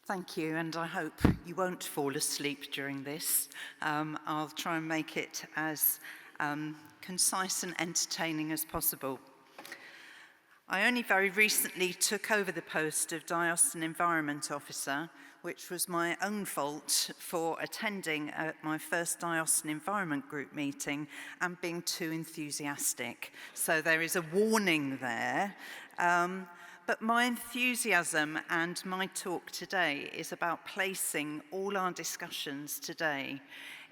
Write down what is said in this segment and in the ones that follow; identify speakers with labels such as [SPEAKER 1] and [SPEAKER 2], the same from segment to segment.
[SPEAKER 1] Thank you, and I hope you won't fall asleep during this. I'll try and make it as concise and entertaining as possible. I only very recently took over the post of Diocesan Environment Officer, which was my own fault for attending my first Diocesan Environment Group meeting and being too enthusiastic. So there is a warning there. But my enthusiasm and my talk today is about placing all our discussions today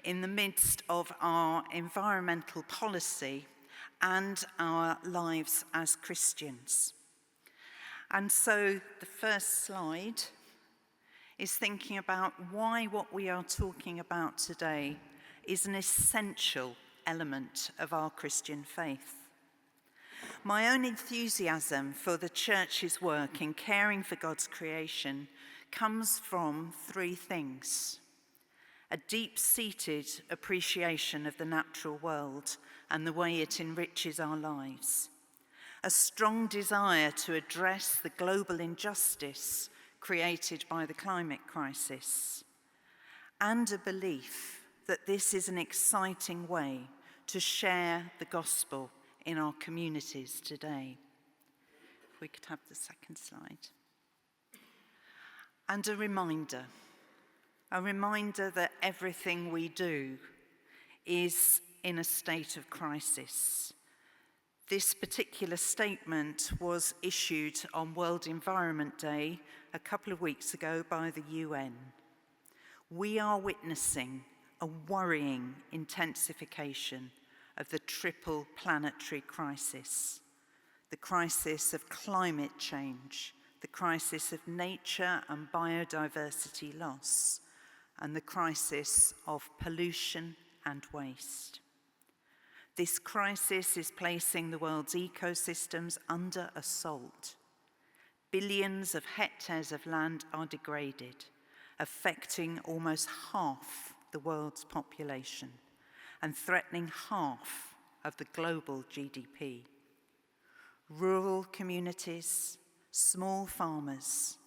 [SPEAKER 1] in the midst of our environmental policy and our lives as Christians. And so the first slide is thinking about why what we are talking about today is an essential element of our Christian faith. My own enthusiasm for the Church's work in caring for God's creation comes from three things: a deep-seated appreciation of the natural world and the way it enriches our lives, a strong desire to address the global injustice created by the climate crisis, and a belief that this is an exciting way to share the gospel in our communities today. If we could have the second slide. And a reminder that everything we do is in a state of crisis. This particular statement was issued on World Environment Day a couple of weeks ago by the UN. We are witnessing a worrying intensification of the triple planetary crisis: the crisis of climate change, the crisis of nature and biodiversity loss, and the crisis of pollution and waste. This crisis is placing the world's ecosystems under assault. Billions of hectares of land are degraded, affecting almost half the world's population and threatening half of the global GDP. Rural communities, small farmers,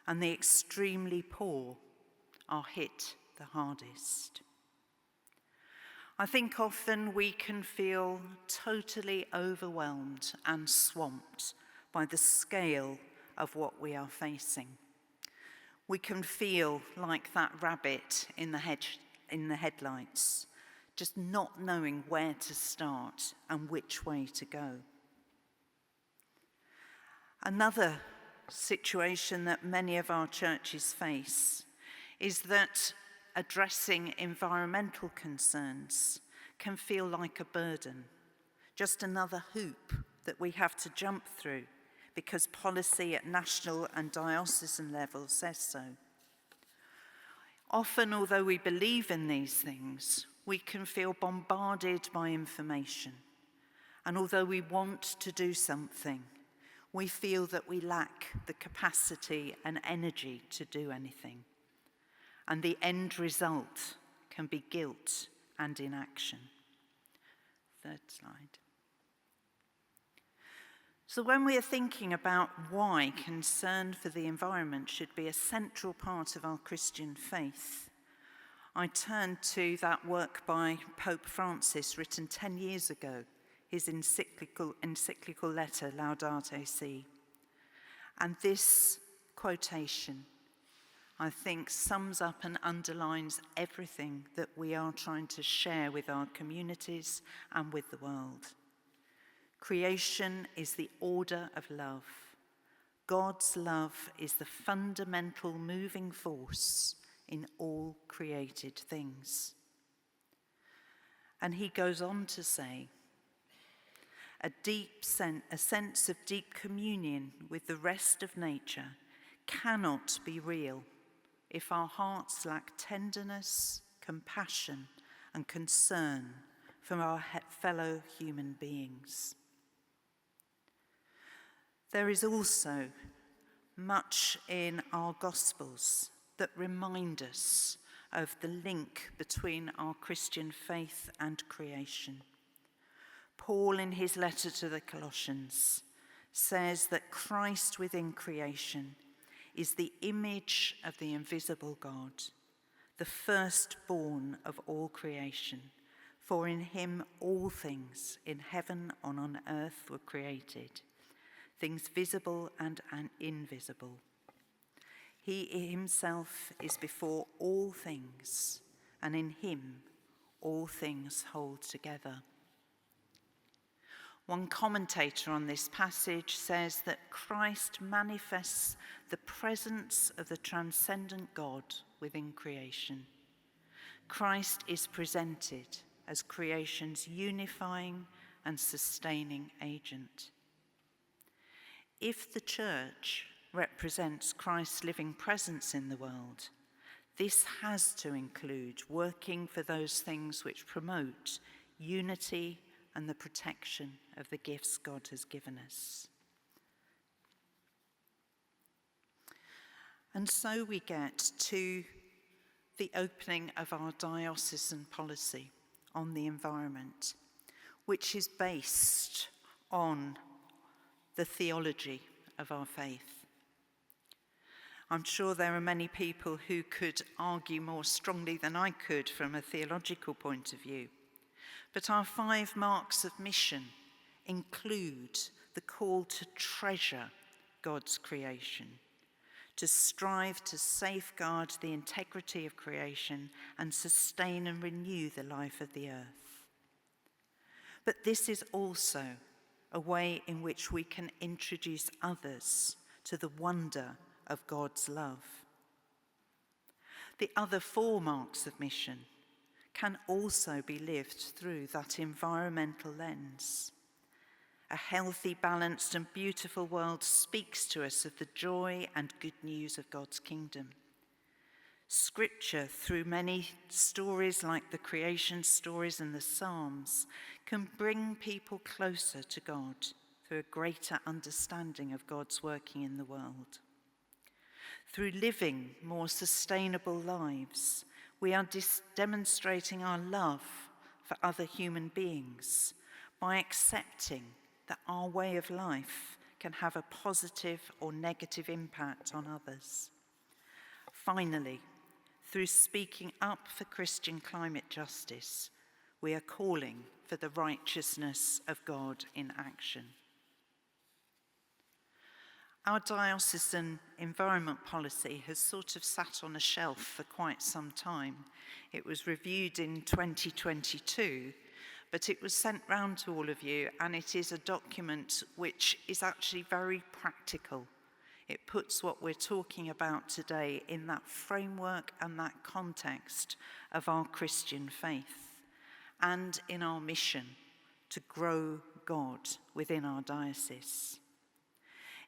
[SPEAKER 1] and the extremely poor are hit the hardest. I think often we can feel totally overwhelmed and swamped by the scale of what we are facing. We can feel like that rabbit in the headlights, just not knowing where to start and which way to go. Another situation that many of our churches face is that addressing environmental concerns can feel like a burden, just another hoop that we have to jump through because policy at national and diocesan level says so. Often, although we believe in these things, we can feel bombarded by information. And although we want to do something, we feel that we lack the capacity and energy to do anything. And the end result can be guilt and inaction. Third slide. So when we are thinking about why concern for the environment should be a central part of our Christian faith, I turn to that work by Pope Francis written 10 years ago, his encyclical letter, Laudate Si. And this quotation, I think, sums up and underlines everything that we are trying to share with our communities and with the world. Creation is the order of love. God's love is the fundamental moving force in all created things. And he goes on to say, a sense of deep communion with the rest of nature cannot be real if our hearts lack tenderness, compassion, and concern for our fellow human beings. There is also much in our Gospels that remind us of the link between our Christian faith and creation. Paul, in his letter to the Colossians, says that Christ within creation is the image of the invisible God, the firstborn of all creation. For in him all things in heaven and on earth were created, things visible and invisible. He himself is before all things, and in him all things hold together. One commentator on this passage says that Christ manifests the presence of the transcendent God within creation. Christ is presented as creation's unifying and sustaining agent. If the church represents Christ's living presence in the world, this has to include working for those things which promote unity and the protection of the gifts God has given us. And so we get to the opening of our diocesan policy on the environment, which is based on the theology of our faith. I'm sure there are many people who could argue more strongly than I could from a theological point of view. But our 5 marks of mission include the call to treasure God's creation, to strive to safeguard the integrity of creation and sustain and renew the life of the earth. But this is also a way in which we can introduce others to the wonder of God's love. The other 4 marks of mission can also be lived through that environmental lens. A healthy, balanced, and beautiful world speaks to us of the joy and good news of God's kingdom. Scripture, through many stories like the creation stories and the Psalms, can bring people closer to God through a greater understanding of God's working in the world. Through living more sustainable lives, we are demonstrating our love for other human beings by accepting that our way of life can have a positive or negative impact on others. Finally, through speaking up for Christian climate justice, we are calling for the righteousness of God in action. Our diocesan environment policy has sort of sat on a shelf for quite some time. It was reviewed in 2022, but it was sent round to all of you, and it is a document which is actually very practical. It puts what we're talking about today in that framework and that context of our Christian faith and in our mission to grow God within our diocese.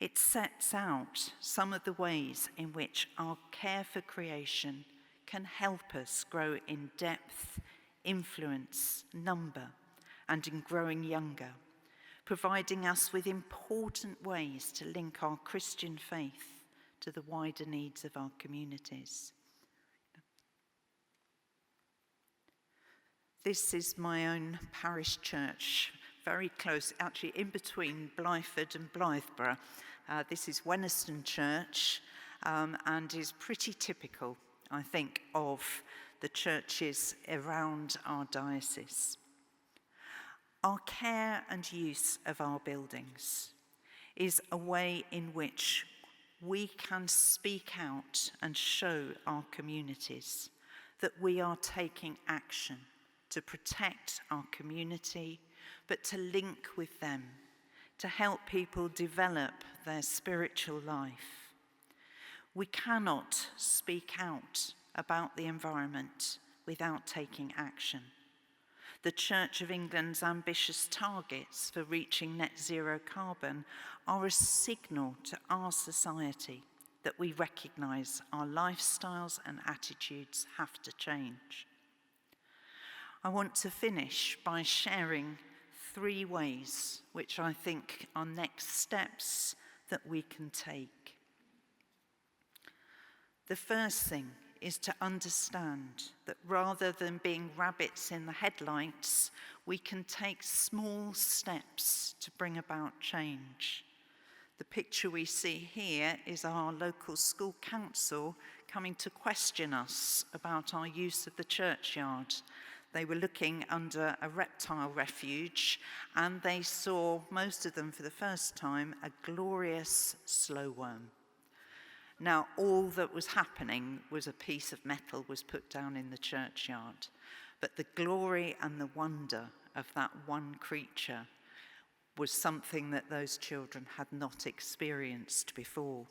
[SPEAKER 1] It sets out some of the ways in which our care for creation can help us grow in depth, influence, number, and in growing younger, providing us with important ways to link our Christian faith to the wider needs of our communities. This is my own parish church, very close, actually in between Blyford and Blythborough. This is Wenniston Church, and is pretty typical, I think, of the churches around our diocese. Our care and use of our buildings is a way in which we can speak out and show our communities that we are taking action to protect our community, but to link with them, to help people develop their spiritual life. We cannot speak out about the environment without taking action. The Church of England's ambitious targets for reaching net zero carbon are a signal to our society that we recognise our lifestyles and attitudes have to change. I want to finish by sharing 3 ways which I think are next steps that we can take. The first thing is to understand that rather than being rabbits in the headlights, we can take small steps to bring about change. The picture we see here is our local school council coming to question us about our use of the churchyard. They were looking under a reptile refuge and they saw, most of them for the first time, a glorious slow worm. Now, all that was happening was a piece of metal was put down in the churchyard, but the glory and the wonder of that one creature was something that those children had not experienced before.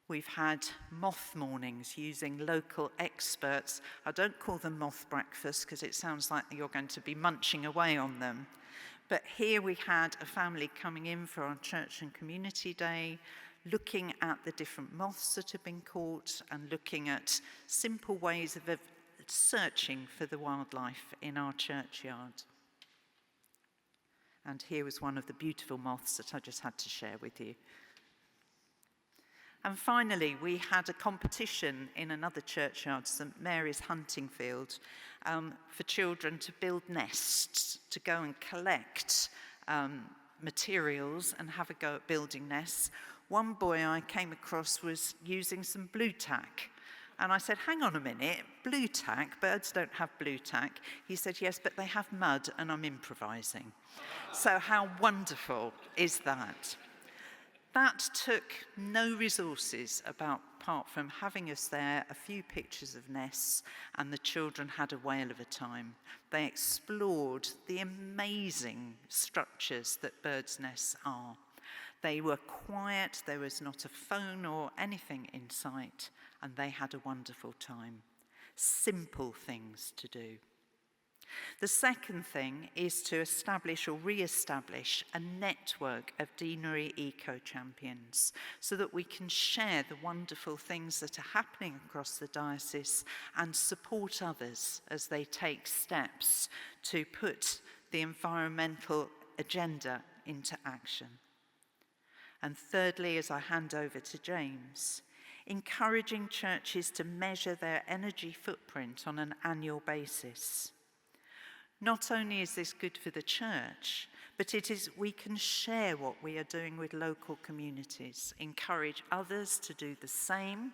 [SPEAKER 1] We've had moth mornings using local experts. I don't call them moth breakfast because it sounds like you're going to be munching away on them. But here we had a family coming in for our church and community day, looking at the different moths that have been caught and looking at simple ways of searching for the wildlife in our churchyard. And here was one of the beautiful moths that I just had to share with you. And finally, we had a competition in another churchyard, St Mary's Huntingfield, for children to build nests, to go and collect materials and have a go at building nests. One boy I came across was using some blue tack. And I said, hang on a minute, blue tack? Birds don't have blue tack. He said, yes, but they have mud and I'm improvising. So how wonderful is that? That took no resources apart from having us there, a few pictures of nests, and the children had a whale of a time. They explored the amazing structures that birds' nests are. They were quiet, there was not a phone or anything in sight, and they had a wonderful time. Simple things to do. The second thing is to establish or re-establish a network of deanery eco-champions so that we can share the wonderful things that are happening across the diocese and support others as they take steps to put the environmental agenda into action. And thirdly, as I hand over to James, encouraging churches to measure their energy footprint on an annual basis. Not only is this good for the church, but we can share what we are doing with local communities, encourage others to do the same.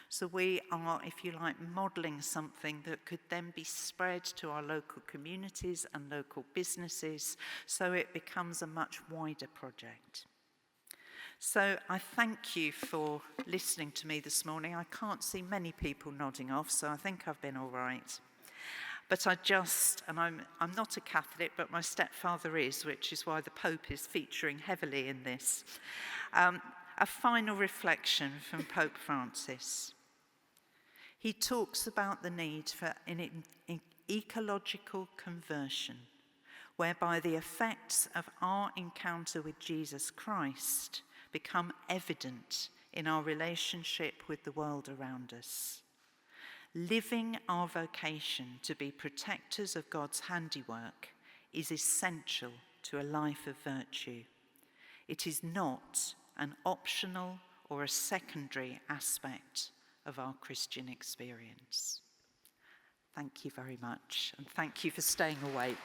[SPEAKER 1] So we are, if you like, modelling something that could then be spread to our local communities and local businesses, so it becomes a much wider project. So I thank you for listening to me this morning. I can't see many people nodding off, so I think I've been all right. But I'm not a Catholic, but my stepfather is, which is why the Pope is featuring heavily in this. A final reflection from Pope Francis. He talks about the need for an ecological conversion, whereby the effects of our encounter with Jesus Christ become evident in our relationship with the world around us. Living our vocation to be protectors of God's handiwork is essential to a life of virtue. It is not an optional or a secondary aspect of our Christian experience. Thank you very much, and thank you for staying awake.